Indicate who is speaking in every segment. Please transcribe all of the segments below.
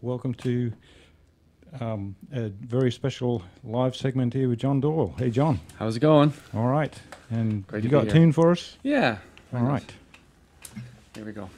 Speaker 1: welcome to a very special live segment here with John Doyle. Hey, John.
Speaker 2: How's it going?
Speaker 1: All right. And
Speaker 2: Great
Speaker 1: you
Speaker 2: to be
Speaker 1: got a
Speaker 2: here.
Speaker 1: tune for us?
Speaker 2: Yeah.
Speaker 1: All right.
Speaker 2: Here we go.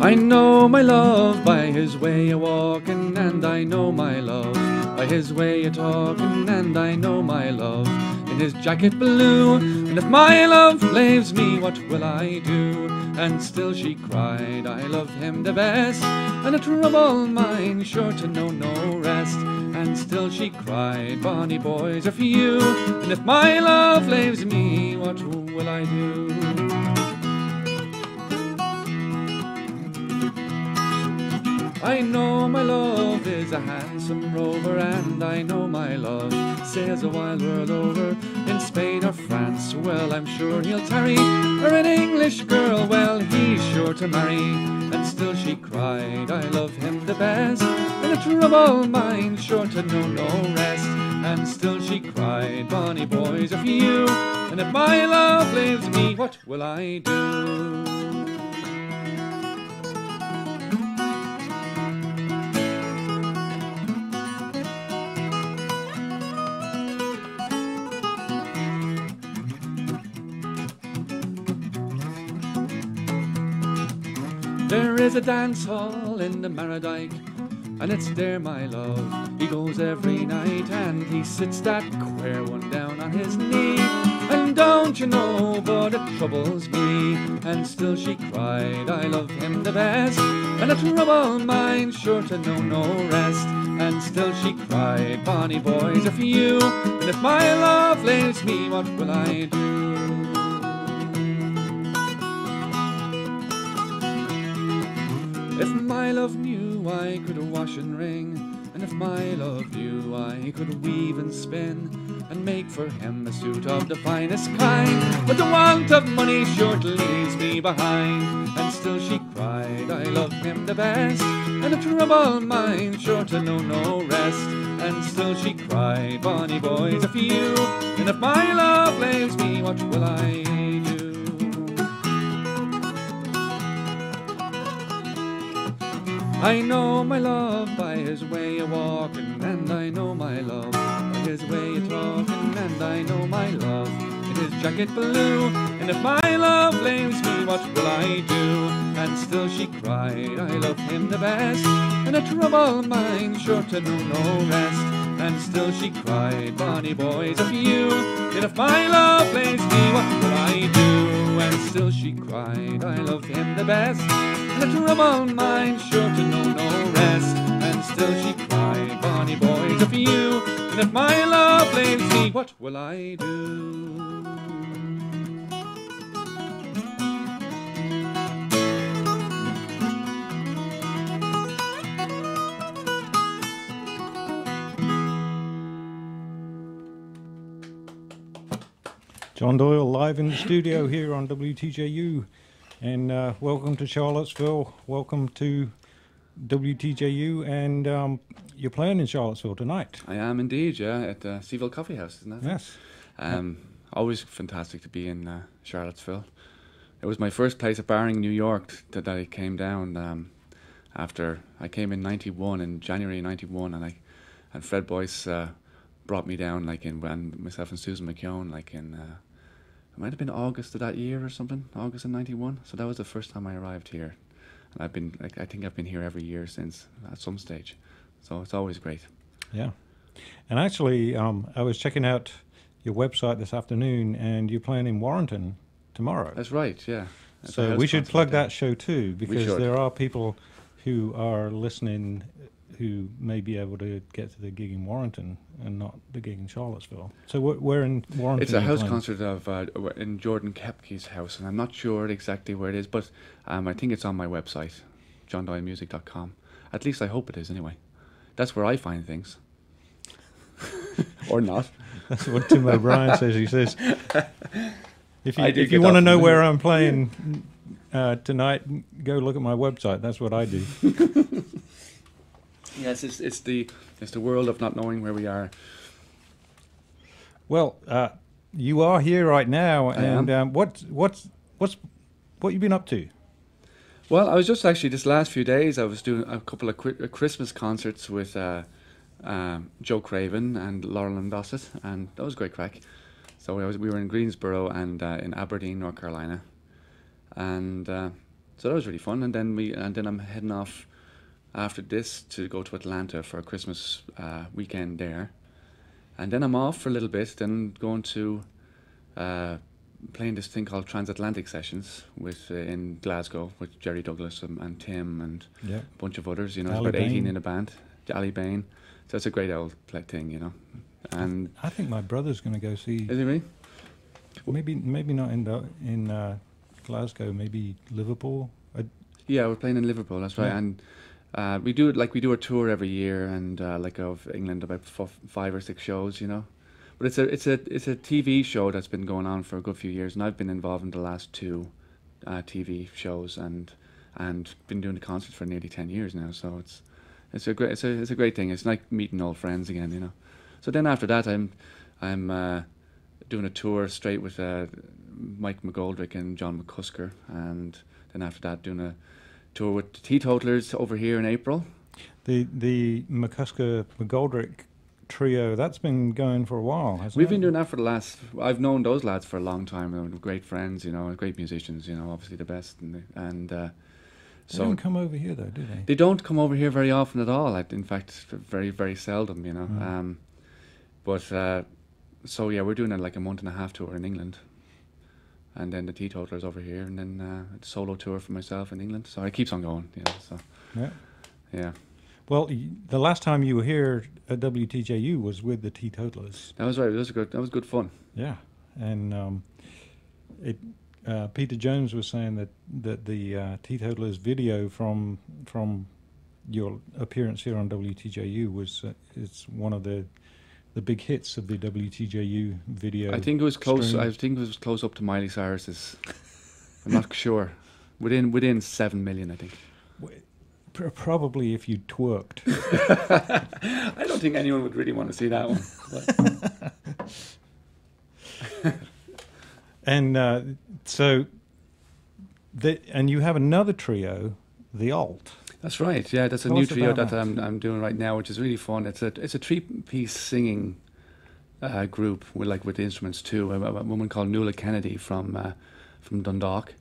Speaker 2: I know my love by his way of walking, and I know my love by his way of talking, and I know my love in his jacket blue. And if my love leaves me, what will I do? And still she cried, I love him the best, and a trouble mine sure to know no rest. And still she cried, bonny boys are few, and if my love leaves me, what will I do? I know my love is a handsome rover, and I know my love sails a wild world over. In Spain or France, well, I'm sure he'll tarry, or an English girl, well, he's sure to marry. And still she cried, I love him the best, and a trouble mine sure to know no rest. And still she cried, bonny boys are few, and if my love leaves me, what will I do? There is a dance hall in the Marradyke, and it's there my love he goes every night, and he sits that queer one down on his knee. And don't you know, but it troubles me. And still she cried, I love him the best, and a trouble mine sure to know no rest. And still she cried, bonny boys are few, and if my love leaves me, what will I do? If my love knew I could wash and wring, and if my love knew I could weave and spin, and make for him a suit of the finest kind, but the want of money sure leaves me behind. And still she cried, I love him the best, and a trouble mine sure to know no rest. And still she cried, bonny boys are few, and if my love leaves me, what will I do? I know my love by his way of walking, and I know my love by his way of talking, and I know my love in his jacket blue. And if my love leaves me, what will I do? And still she cried, I love him the best, and a trouble mine sure to know no rest. And still she cried, bonny boys are few, and if my love leaves me, what will I do? And still she cried, I love him the best, and a trouble mine sure to know no rest. And still she cried, bonny boys are few, and if my love leaves me, what will I do?
Speaker 1: John Doyle live in the studio here on WTJU. And welcome to Charlottesville. Welcome to WTJU. And you're playing in Charlottesville tonight.
Speaker 2: I am indeed, yeah, at the Seaville Coffee House, isn't that?
Speaker 1: Yes.
Speaker 2: Always fantastic to be in Charlottesville. It was my first place at barring New York that I came down after I came in '91, in January '91, and Fred Boyce brought me down, like when myself and Susan McKeown, like in it might have been August of that year or something, August of '91. So that was the first time I arrived here, and I think I've been here every year since at some stage. So it's always great.
Speaker 1: Yeah, and actually, I was checking out your website this afternoon, and you're playing in Warrenton tomorrow.
Speaker 2: That's right. Yeah.
Speaker 1: So we should plug that show too, because there are people who are listening who may be able to get to the gig in Warrenton and not the gig in Charlottesville. So where in Warrenton?
Speaker 2: It's a house concert in Jordan Kepke's house, and I'm not sure exactly where it is, but I think it's on my website, johndoylemusic.com. At least I hope it is anyway. That's where I find things. Or not.
Speaker 1: That's what Tim O'Brien says. He says, if you want to know where I'm playing tonight, go look at my website. That's what I do.
Speaker 2: Yes, it's the world of not knowing where we are.
Speaker 1: Well, you are here right now, and what you been up to?
Speaker 2: Well, I was just actually this last few days. I was doing a couple of Christmas concerts with Joe Craven and Laurel and Dossett, and that was great crack. So we were in Greensboro and in Aberdeen, North Carolina, and so that was really fun. And then I'm heading off after this to go to Atlanta for a Christmas weekend there, and then I'm off for a little bit. Then going to playing this thing called Transatlantic Sessions with in Glasgow with Jerry Douglas and Tim and a bunch of others. There's about 18 in a band. Ali Bain. So it's a great old thing, And
Speaker 1: I think my brother's going to go see.
Speaker 2: Is he really?
Speaker 1: Maybe not in Glasgow. Maybe Liverpool.
Speaker 2: Yeah, we're playing in Liverpool. That's right.
Speaker 1: Yeah.
Speaker 2: And we do a tour every year, and of England, about 5 or 6 shows, But it's a TV show that's been going on for a good few years, and I've been involved in the last 2 TV shows, and been doing the concerts for nearly 10 years now. So it's a great thing. It's like meeting old friends again, So then after that, I'm doing a tour straight with Mike McGoldrick and John McCusker, and then after that doing a tour with the Teetotalers over here in April.
Speaker 1: The McCusker McGoldrick trio, that's been going for a while, hasn't it?
Speaker 2: We've been doing that for the last. I've known those lads for a long time. They're great friends, great musicians, obviously the best, and
Speaker 1: they don't come over here though, do they?
Speaker 2: They don't come over here very often at all. In fact, very very seldom, So yeah, we're doing like a month and a half tour in England, and then the Teetotalers over here, and then a solo tour for myself in England. So it keeps on going, So yeah.
Speaker 1: Well, the last time you were here at WTJU was with the Teetotalers.
Speaker 2: That was right. That was good fun.
Speaker 1: Yeah, and Peter Jones was saying that the Teetotalers video from your appearance here on WTJU it's one of the big hits of the WTJU video.
Speaker 2: I think it was close.
Speaker 1: Stream.
Speaker 2: I think it was close up to Miley Cyrus's. I'm not sure. Within 7 million, I think.
Speaker 1: Probably if you twerked.
Speaker 2: I don't think anyone would really want to see that one.
Speaker 1: And so, and you have another trio, the Alt.
Speaker 2: That's right. Yeah, that's a new trio that I'm doing right now, which is really fun. It's a 3-piece singing group with instruments too. A woman called Nuala Kennedy from Dundalk.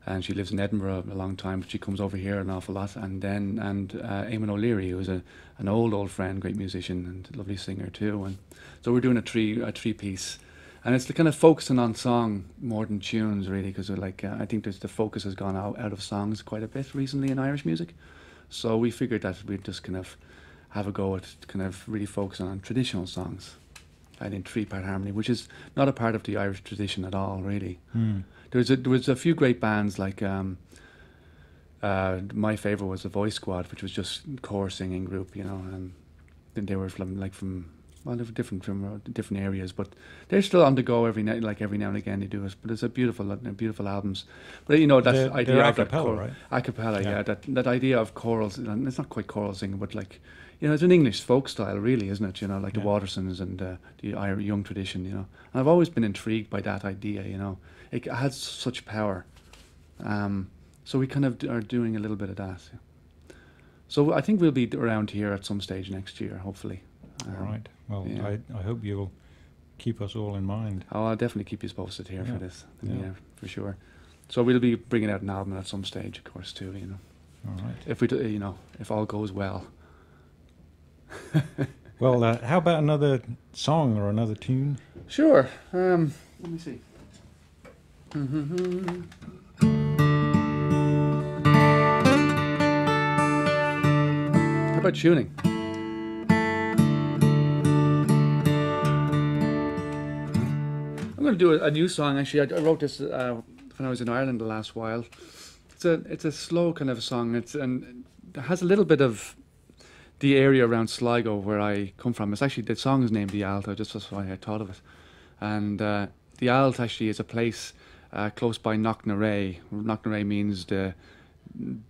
Speaker 2: And she lives in Edinburgh a long time, but she comes over here an awful lot. And Eamon O'Leary, who's an old friend, great musician and lovely singer too. And so we're doing a 3-piece, and it's kind of focusing on song more than tunes, really, because I think the focus has gone out of songs quite a bit recently in Irish music. So we figured that we'd just kind of have a go at kind of really focusing on traditional songs, and in 3-part harmony, which is not a part of the Irish tradition at all, really. There was a few great bands my favourite was the Voice Squad, which was just core singing group, and they were from they were different from different areas, but they're still on the go every now and again they do it. But it's beautiful albums. But that idea of
Speaker 1: acapella, right?
Speaker 2: Acapella, yeah. That idea of chorals, and it's not quite choral singing, but it's an English folk style, really, isn't it? The Watersons and the Irish young tradition. And I've always been intrigued by that idea. It has such power. So we kind of are doing a little bit of that. So I think we'll be around here at some stage next year, hopefully.
Speaker 1: All right. Well, yeah. I hope you'll keep us all in mind.
Speaker 2: Oh, I'll definitely keep you posted here for this. Yeah, for sure. So we'll be bringing out an album at some stage, of course, too.
Speaker 1: All right.
Speaker 2: If we do, if all goes well.
Speaker 1: Well, how about another song or another tune?
Speaker 2: Sure. Let me see. How about tuning? I'm going to do a new song. Actually, I wrote this when I was in Ireland the last while. It's a slow kind of song. And it has a little bit of the area around Sligo where I come from. It's actually, the song is named The Alt. That's why I thought of it. And the Alt actually is a place close by Knocknarea. Knocknarea means the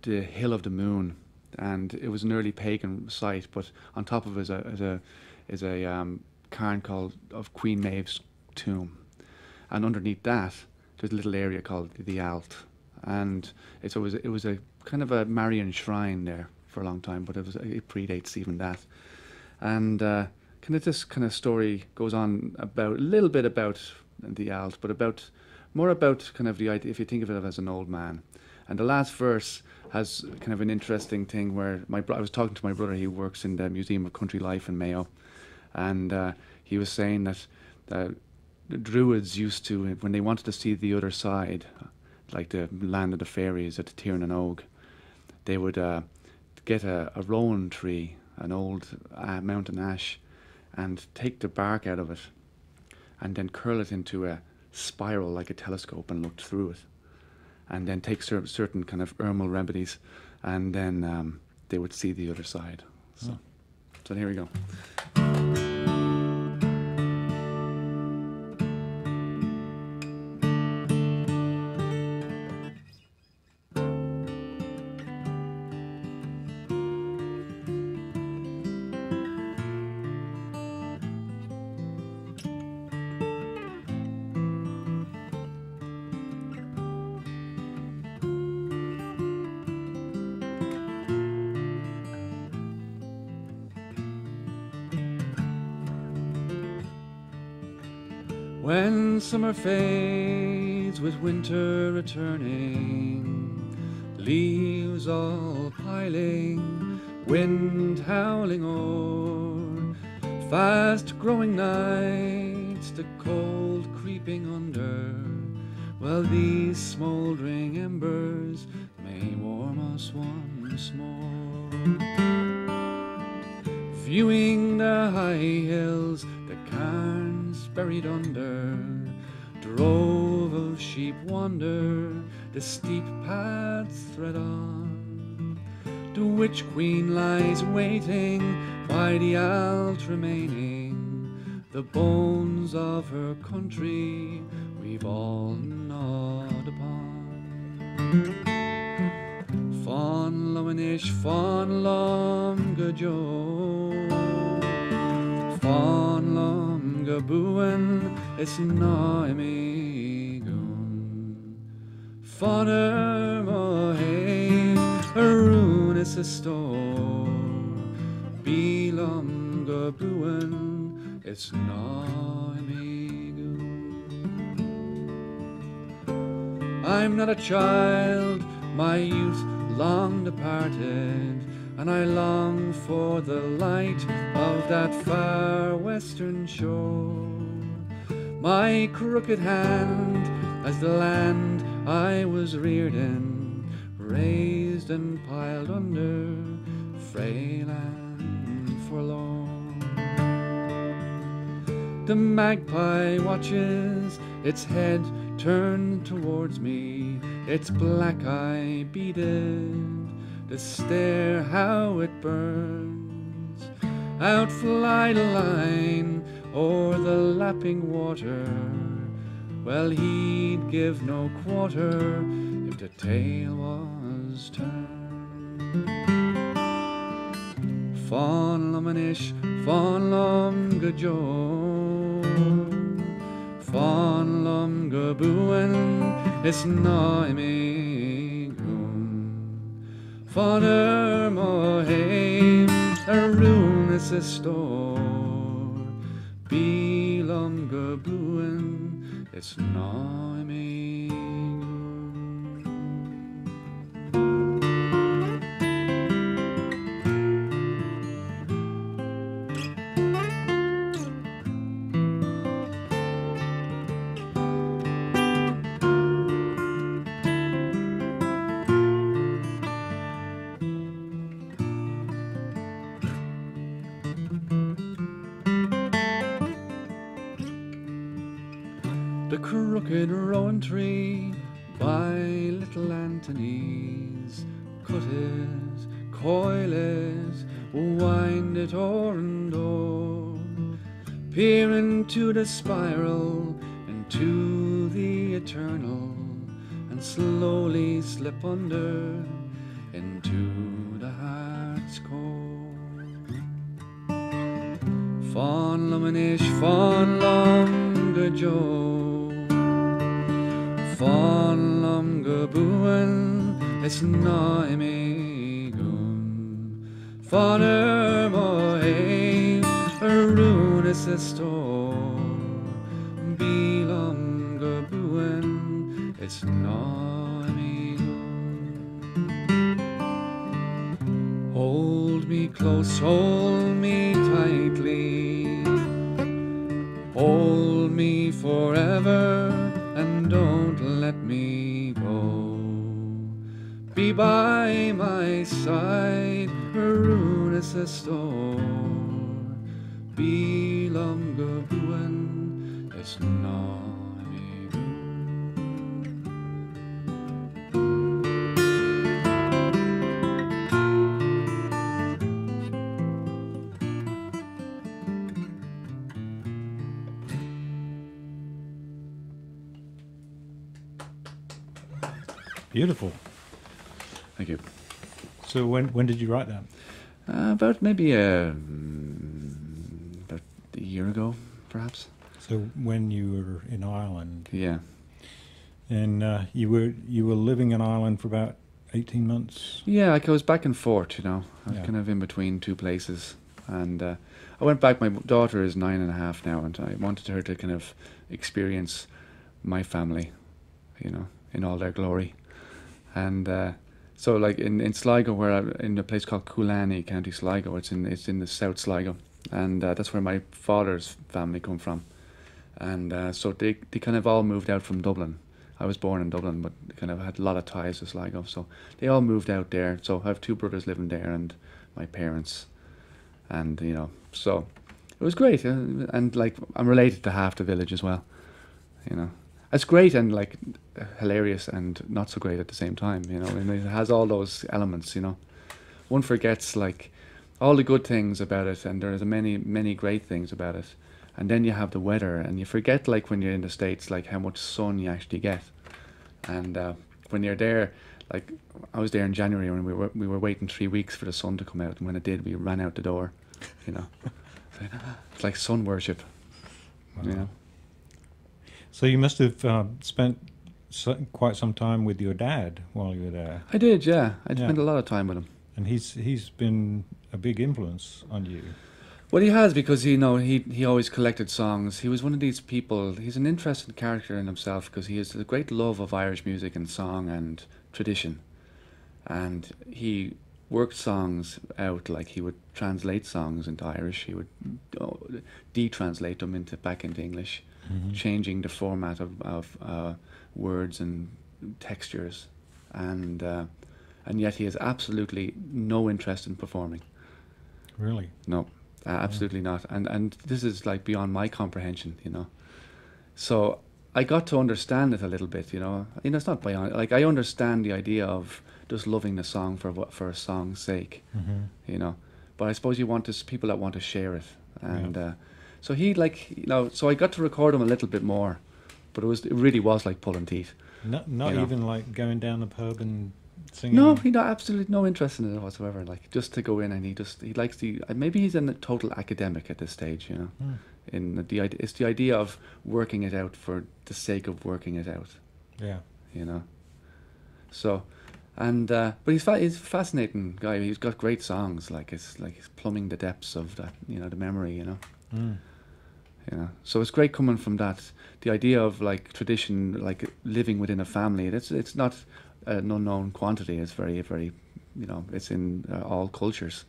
Speaker 2: hill of the moon, and it was an early pagan site. But on top of it is a cairn called of Queen Maeve's tomb, and underneath that there's a little area called the Alt, and it was a kind of a Marian shrine there for a long time, but it predates even that, and this kind of story goes on about a little bit about the Alt, but more about kind of the idea, if you think of it as an old man. And the last verse has kind of an interesting thing where I was talking to my brother. He works in the Museum of Country Life in Mayo, and he was saying that the Druids used to, when they wanted to see the other side, like the land of the fairies at the Tirn and Og, they would get a rowan tree, an old mountain ash, and take the bark out of it, and then curl it into a spiral like a telescope and look through it, and then take certain kind of herbal remedies, and then they would see the other side. So here we go. When summer fades with winter returning, leaves all piling, wind howling o'er, fast growing nights, the cold creeping under, well, these smouldering embers may warm us once more. Viewing the high hills, the cairns buried under, drove of sheep wander, the steep paths thread on. The witch queen lies waiting by the Alt remaining, the bones of her country we've all gnawed upon. Fon Lomanish, Fon Lom Gajo, Fon Lom Gabuan, it's Naimigun. Fon Mohe, Arun is a store, Belom Gabuan, it's Naimigun. I'm not a child, my youth long departed, and I long for the light of that far western shore. My crooked hand, as the land I was reared in, raised and piled under, frail and forlorn. The magpie watches, its head turned towards me, its black eye beaded, the stare how it burns. Out fly the line o'er the lapping water, well, he'd give no quarter if the tail was turned. Fon Lomanish, Fon Lom Gajo, Fon Lom Gabuan, it's Naimigun. Fon Mohe, Arun is a store, Belom Gabuan, it's Naimigun. The crooked rowan tree by little Antony's, cut it, coil it, wind it o'er and o'er, peer into the spiral, into the eternal and slowly slip under into the heart's core. Fon luminish, fon lum go jo, fon lum go buen, it's na me gun. Fon mo hey, arun is a store, be lum go buen, it's na me gun. Hold me close, hold me tightly, hold me forever and don't let me go. Be by my side, Arun is a store. Be lum go buen, it's not me.
Speaker 1: Beautiful.
Speaker 2: Thank you.
Speaker 1: So when did you write that?
Speaker 2: About maybe about a year ago, perhaps.
Speaker 1: So when you were in Ireland,
Speaker 2: Yeah.
Speaker 1: and you were living in Ireland for about 18 months.
Speaker 2: Yeah, like I was back and forth, you know. I was
Speaker 1: Yeah.
Speaker 2: kind of in between two places. And I went back. My daughter is 9.5 now, and I wanted her to kind of experience my family, you know, in all their glory. And so, like in Sligo, in a place called Coolani, County Sligo, it's in the South Sligo, and that's where my father's family come from. And so they kind of all moved out from Dublin. I was born in Dublin, but kind of had a lot of ties to Sligo, so they all moved out there. So I have two brothers living there, and my parents, and you know, so it was great. And like I'm related to half the village as well, you know. It's great and like hilarious and not so great at the same time, you know. And it has all those elements, you know. One forgets like all the good things about it, and there's many great things about it. And then you have the weather, and you forget like when you're in the States, like how much sun you actually get. And when you're there, like I was there in January, and we were waiting 3 weeks for the sun to come out, and when it did, we ran out the door, you know. It's like sun worship,
Speaker 1: Wow.
Speaker 2: you know.
Speaker 1: So you must have spent quite some time with your dad while you were there,
Speaker 2: I did, yeah. I
Speaker 1: Yeah.
Speaker 2: spent a lot of time with him.
Speaker 1: and he's been a big influence on you.
Speaker 2: Well, he has, because you know he always collected songs. He was one of these people. He's an interesting character in himself because he has a great love of Irish music and song and tradition, and he worked songs out. Like he would translate songs into Irish. He would de-translate them back into English, changing the format of words and textures, and yet he has absolutely no interest in performing.
Speaker 1: Really?
Speaker 2: No. Absolutely not, and this is like beyond my comprehension, you know. So I got to understand it a little bit, you know. It's not beyond. Like I understand the idea of just loving the song for a song's sake, you know. But I suppose you want people that want to share it, and so he like you know. So I got to record him a little bit more, but it really was like pulling teeth.
Speaker 1: Not
Speaker 2: You know.
Speaker 1: even like going down the pub and singing.
Speaker 2: No, he got absolutely no interest in it whatsoever. Like just to go in, and he likes maybe he's a total academic at this stage, you know. It's the idea of working it out for the sake of working it out,
Speaker 1: Yeah.
Speaker 2: you know. So, and but he's a fascinating guy. He's got great songs. He's plumbing the depths of that, you know, the memory, you know. You know, so it's great coming from that. The idea of like tradition, like living within a family. It's not an unknown quantity. It's very, very, you know, it's in all cultures.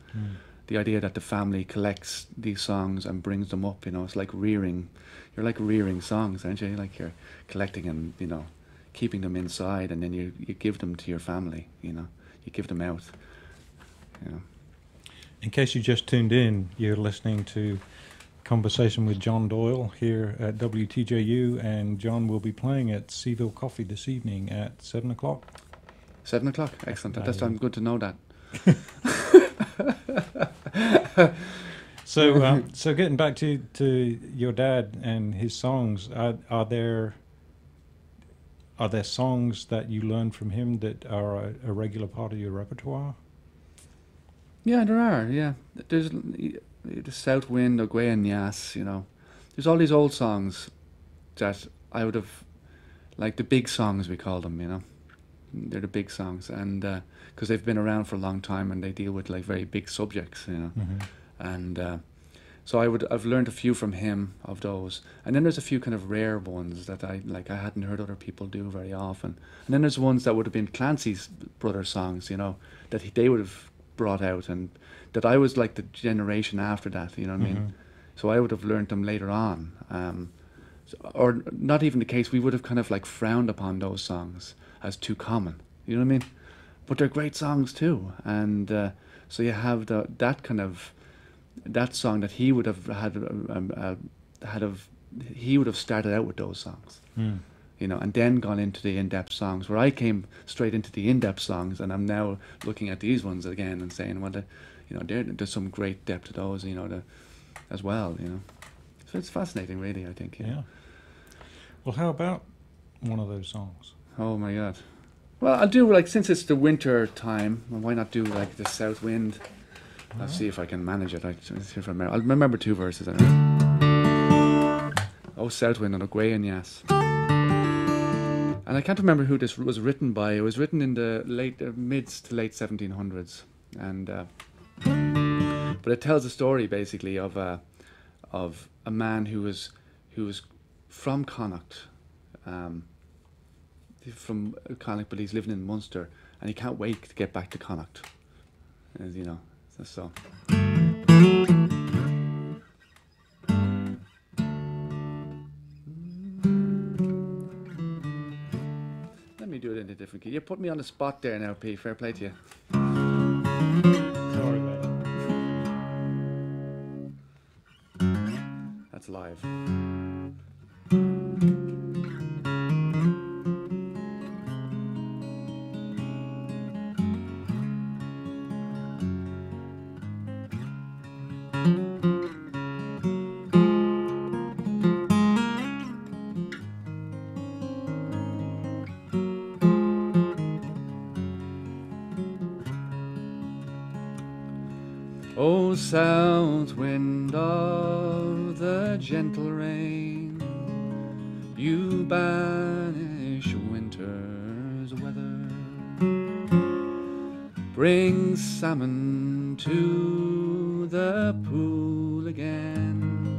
Speaker 2: The idea that the family collects these songs and brings them up, you know, it's like rearing. You're like rearing songs, aren't you? Like you're collecting and, you know, keeping them inside, and then you give them to your family, you know. You give them out, you know.
Speaker 1: In case you just tuned in, you're listening to Conversation with John Doyle here at WTJU, and John will be playing at Seville Coffee this evening at 7 o'clock.
Speaker 2: 7 o'clock, excellent. That's I'm good to know that.
Speaker 1: So getting back to your dad and his songs, are there are there songs that you learned from him that are a regular part of your repertoire?
Speaker 2: Yeah, there are. Yeah, there's the South Wind, Ogwe and Yas. You know, there's all these old songs that I would have, like the big songs we call them. You know, they're the big songs, and because they've been around for a long time and they deal with like very big subjects. You know, and so I've learned a few from him of those, and then there's a few kind of rare ones that I hadn't heard other people do very often, and then there's ones that would have been Clancy's brother songs. You know, that they would have brought out, and that I was like the generation after that, you know what I mean? So I would have learned them later on, or not even the case, we would have kind of like frowned upon those songs as too common, you know what I mean? But they're great songs too, and so you have that song that he would have he would have started out with those songs. You know, and then gone into the in-depth songs, where I came straight into the in-depth songs, and I'm now looking at these ones again and saying, well, you know, there's some great depth to those, you know, as well, you know. So it's fascinating, really, I think.
Speaker 1: Yeah. Well, how about one of those songs?
Speaker 2: Oh my God. Well, I'll do, like, since it's the winter time, well, why not do like the South Wind? I'll see if I can manage it. I'll remember two verses. Oh, South Wind and Ogwe and Yas. And I can't remember who this was written by. It was written in the mid to late 1700s, and but it tells a story basically of a man who was from Connacht, but he's living in Munster, and he can't wait to get back to Connacht, as you know. So. Do it in a different key. You put me on the spot there now, P. Fair play to you.
Speaker 1: Sorry about it.
Speaker 2: That's live. O south wind of the gentle rain, you banish winter's weather, bring salmon to the pool again,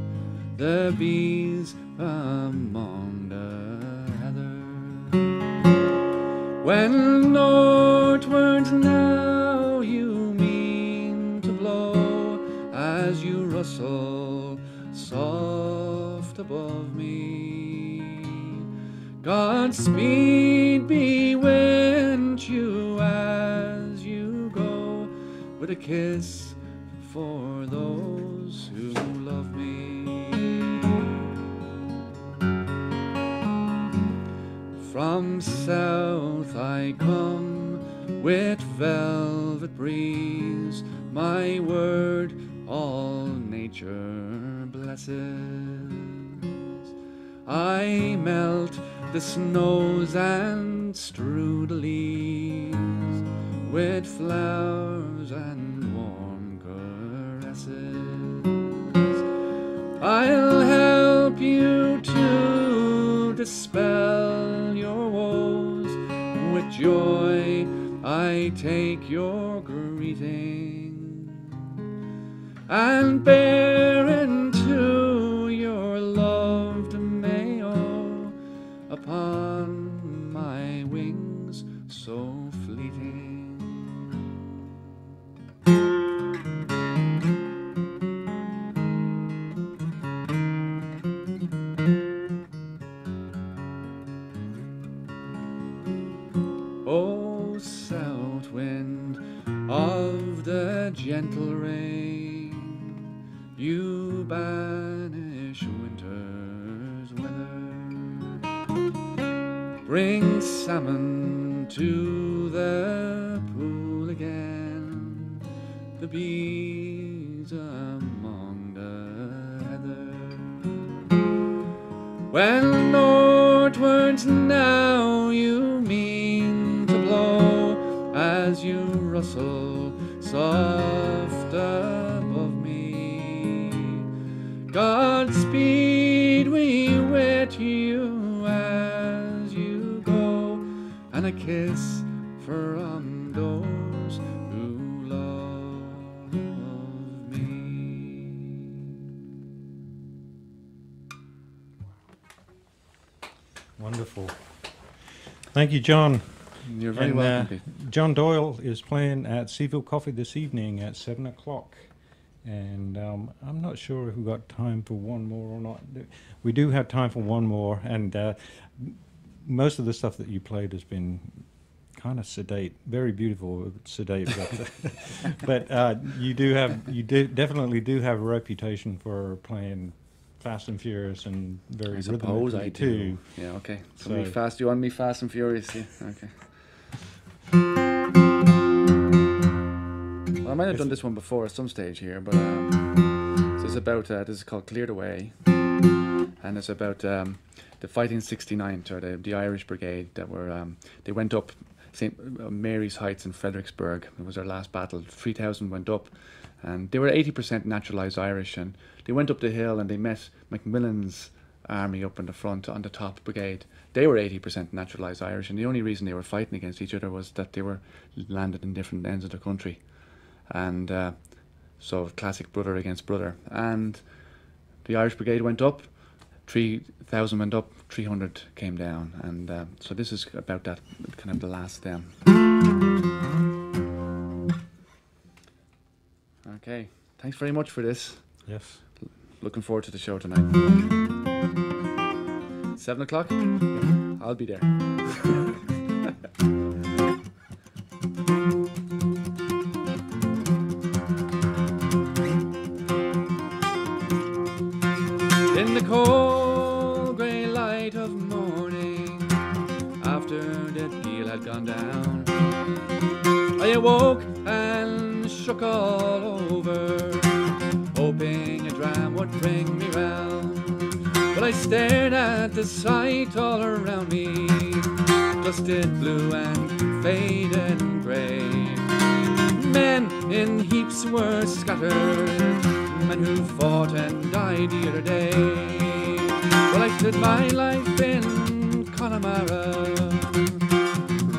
Speaker 2: the bees among the heather. When northwards now you mean to blow, as you rustle soft above me, Godspeed be with you as you go, with a kiss for those who love me. From south I come with velvet breeze, my word all nature blesses. I melt the snows and strew the leaves with flowers and warm caresses. I'll help you to dispel your woes, with joy I take your greeting, and bear into your loved Mayo upon my wings so fleeting. O south wind of the gentle rain, you banish winter's weather, bring salmon to the pool again, the bees among the heather. When northwards now as you rustle soft above me. Godspeed, we wait you as you go, and a kiss from those who love me.
Speaker 1: Wonderful. Thank you, John.
Speaker 2: You're very
Speaker 1: And,
Speaker 2: welcome, Pete.
Speaker 1: John Doyle is playing at Seaville Coffee this evening at 7 o'clock. And I'm not sure if we've got time for one more or not. We do have time for one more. And most of the stuff that you played has been kind of sedate, very beautiful, sedate. But, you definitely do have a reputation for playing fast and furious and very
Speaker 2: I suppose I
Speaker 1: rhythmically too.
Speaker 2: do. Yeah, okay. So
Speaker 1: So-
Speaker 2: me fast. You want me fast and furious? Yeah, okay. Well, I might have done this one before at some stage here, but this is about this is called Cleared Away, and it's about the Fighting 69th, or the Irish Brigade that were they went up St. Mary's Heights in Fredericksburg. It was their last battle. 3,000 went up, and they were 80% naturalised Irish, and they went up the hill and they met Macmillan's army up in the front on the top brigade. They were 80% naturalised Irish, and the only reason they were fighting against each other was that they were landed in different ends of the country. And so classic brother against brother. And the Irish Brigade went up, 3,000 went up, 300 came down. And so this is about that, kind of the last stem. Okay, thanks very much for this.
Speaker 1: Yes.
Speaker 2: Looking forward to the show tonight. 7 o'clock? I'll be there. In the cold grey light of morning, after the deal had gone down, I awoke and shook all over, hoping a dram would bring me round. But I stared at the sight all around me, dusted blue and faded grey. Men in heaps were scattered, men who fought and died the other day. Well, I spent my life in Connemara,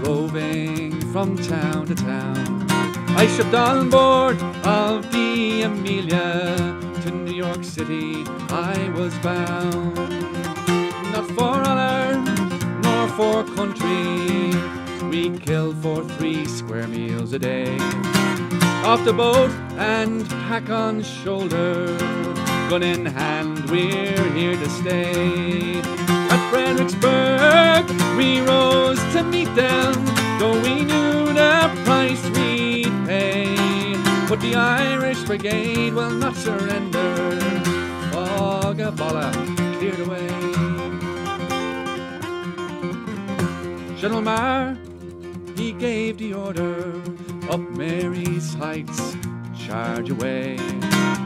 Speaker 2: roving from town to town. I shipped on board of the Amelia, to New York City I was bound. Not for honor, nor for country, we killed for 3 square meals a day. Off the boat and pack on shoulder, gun in hand, we're here to stay. At Fredericksburg we rose to meet them, though we knew the price we'd pay. But the Irish Brigade will not surrender. Fogaballa cleared away. General Marr, he gave the order, up Mary's Heights, charge away.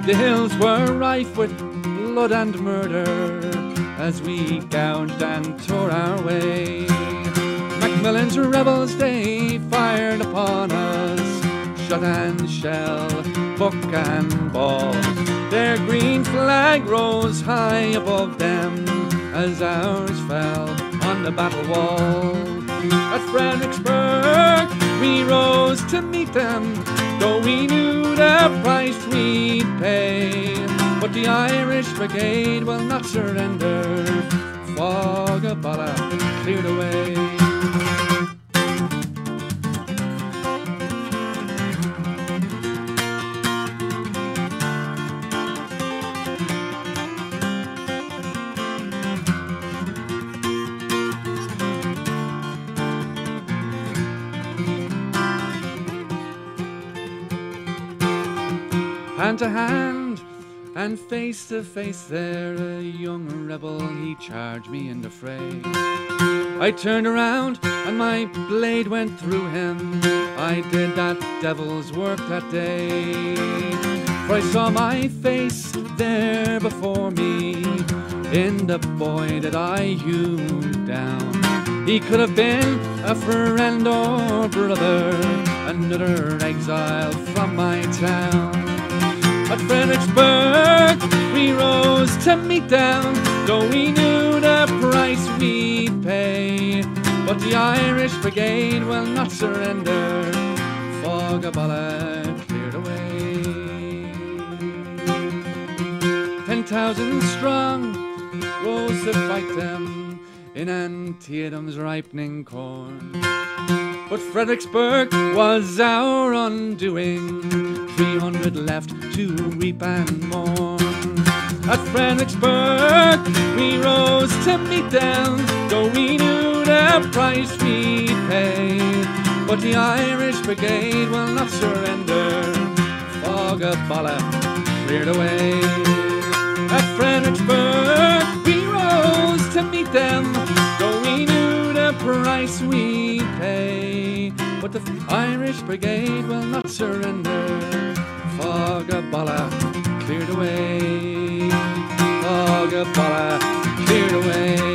Speaker 2: The hills were rife with blood and murder, as we gouged and tore our way. Macmillan's rebels, they fired upon us, shot and shell, buck and ball. Their green flag rose high above them, as ours fell on the battle wall. At Fredericksburg we rose to meet them, though we knew the price we'd pay. But the Irish Brigade will not surrender. Fogaballa cleared away. Hand to hand and face to face there, a young rebel, he charged me in the fray. I turned around and my blade went through him. I did that devil's work that day, for I saw my face there before me in the boy that I hewed down. He could have been a friend or brother, another exile from my town. At Fredericksburg we rose to meet them, though we knew the price we'd pay. But the Irish Brigade will not surrender. Fogaballa cleared away. 10,000 strong rose to fight them in Antietam's ripening corn. But Fredericksburg was our undoing, 300 left to reap and mourn. At Fredericksburg we rose to meet them, though we knew the price we'd pay. But the Irish Brigade will not surrender. Fogaballa cleared away. At Fredericksburg we rose to meet them, though we knew the price we'd pay. But the Irish Brigade will not surrender. Fogaballa cleared away. Fogaballa cleared away.